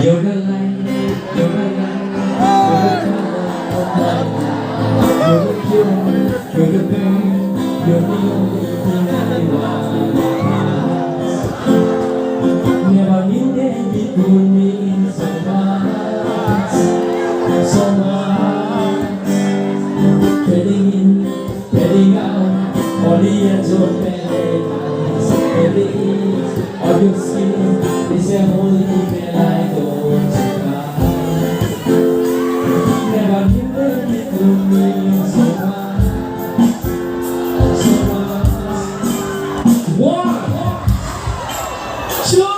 You're the light, you're the light, you're the color of my life. You're the cure, you're the pain, you're the only thing I want. Never knew that it would mean so much, so much. Fading in, fading out, on the edge of paradise. Every inch of your skin is a holy thing I don't survive. Never knew that it would mean so much, so much. One, two,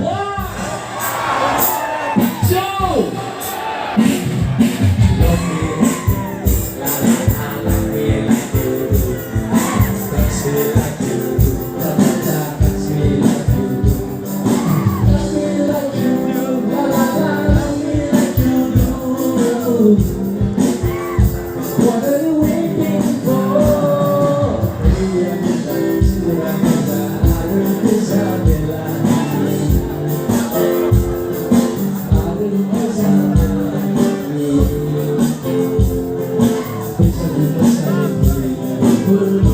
one, two. What are you waiting for? Put